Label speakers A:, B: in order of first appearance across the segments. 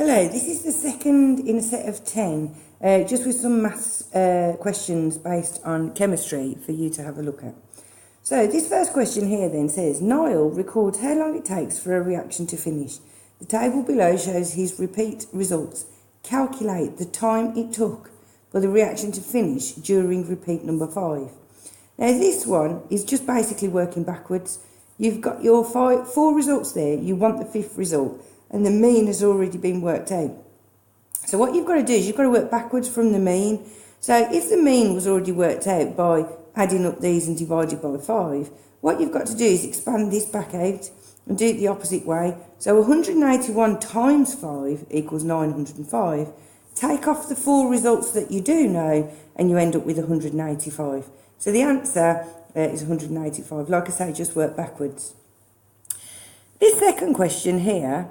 A: Hello, this is the second in a set of 10, just with some maths questions based on chemistry for you to have a look at. So this first question here then says, Niall records how long it takes for a reaction to finish. The table below shows his repeat results. Calculate the time it took for the reaction to finish during repeat number 5. Now this one is just basically working backwards. You've got your four results there, you want the fifth result, and the mean has already been worked out. So what you've got to do is you've got to work backwards from the mean. So if the mean was already worked out by adding up these and divided by 5, what you've got to do is expand this back out and do it the opposite way. So 181 times 5 equals 905. Take off the 4 results that you do know and you end up with 185. So the answer is 185. Like I say, just work backwards. This second question here,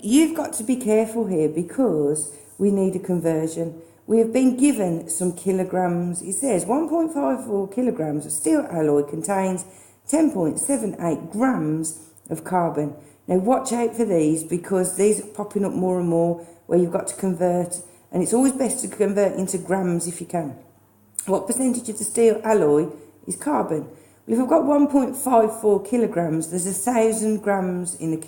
A: you've got to be careful here because we need a conversion. We have been given some kilograms. It says 1.54 kilograms of steel alloy contains 10.78 grams of carbon. Now watch out for these because these are popping up more and more where you've got to convert, and it's always best to convert into grams if you can. What percentage of the steel alloy is carbon? Well, if I've got 1.54 kilograms, there's 1,000 grams in a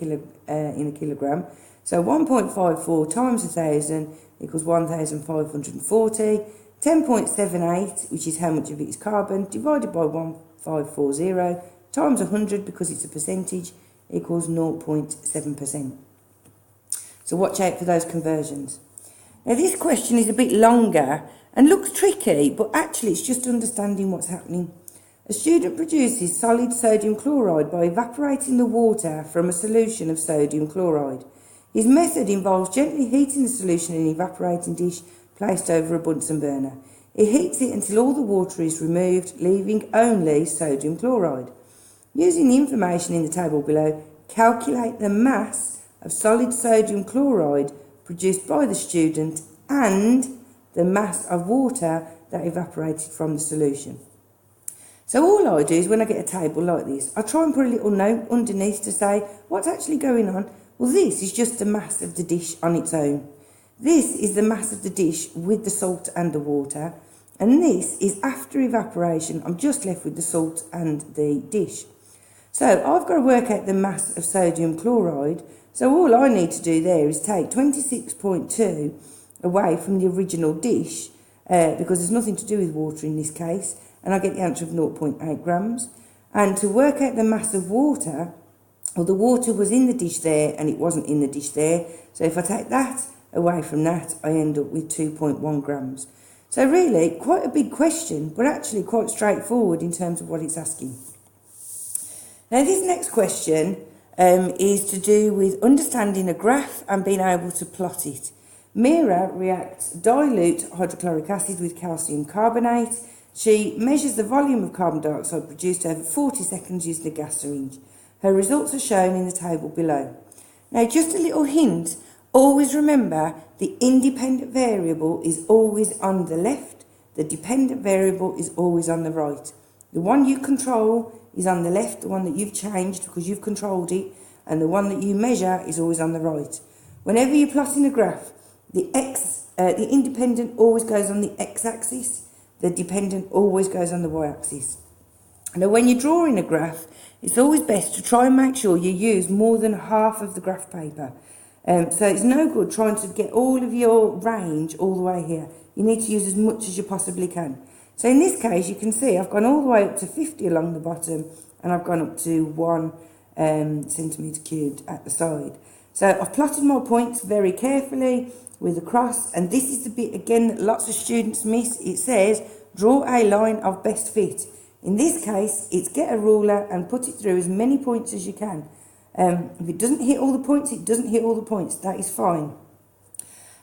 A: kilogram. So 1.54 times 1,000 equals 1,540. 10.78, which is how much of it is carbon, divided by 1,540 times 100, because it's a percentage, equals 0.7%. So watch out for those conversions. Now this question is a bit longer and looks tricky, but actually it's just understanding what's happening. A student produces solid sodium chloride by evaporating the water from a solution of sodium chloride. His method involves gently heating the solution in an evaporating dish placed over a Bunsen burner. He heats it until all the water is removed, leaving only sodium chloride. Using the information in the table below, calculate the mass of solid sodium chloride produced by the student and the mass of water that evaporated from the solution. So all I do is when I get a table like this, I try and put a little note underneath to say what's actually going on. Well, this is just the mass of the dish on its own. This is the mass of the dish with the salt and the water. And this is after evaporation. I'm just left with the salt and the dish. So I've got to work out the mass of sodium chloride. So all I need to do there is take 26.2 away from the original dish, because there's nothing to do with water in this case, and I get the answer of 0.8 grams. And to work out the mass of water, well, the water was in the dish there and it wasn't in the dish there. So if I take that away from that, I end up with 2.1 grams. So really, quite a big question, but actually quite straightforward in terms of what it's asking. Now this next question is to do with understanding a graph and being able to plot it. Mira reacts dilute hydrochloric acid with calcium carbonate. She measures the volume of carbon dioxide produced over 40 seconds using a gas syringe. Her results are shown in the table below. Now just a little hint, always remember the independent variable is always on the left, the dependent variable is always on the right. The one you control is on the left, the one that you've changed because you've controlled it, and the one that you measure is always on the right. Whenever you're plotting a graph, the independent always goes on the x-axis, the dependent always goes on the y-axis. Now when you're drawing a graph, it's always best to try and make sure you use more than half of the graph paper. So it's no good trying to get all of your range all the way here. You need to use as much as you possibly can. So in this case, you can see I've gone all the way up to 50 along the bottom, and I've gone up to 1 centimetre cubed at the side. So I've plotted my points very carefully with a cross, and this is the bit again that lots of students miss. It says draw a line of best fit. In this case, it's get a ruler and put it through as many points as you can. If it doesn't hit all the points, it doesn't hit all the points. That is fine.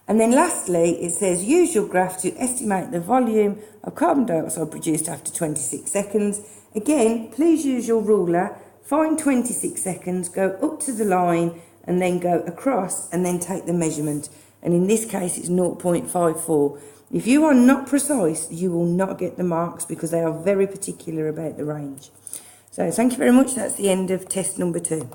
A: And then lastly, it says use your graph to estimate the volume of carbon dioxide produced after 26 seconds. Again, please use your ruler, find 26 seconds, go up to the line and then go across and then take the measurement. And in this case, it's 0.54. If you are not precise, you will not get the marks because they are very particular about the range. So thank you very much. That's the end of test number 2.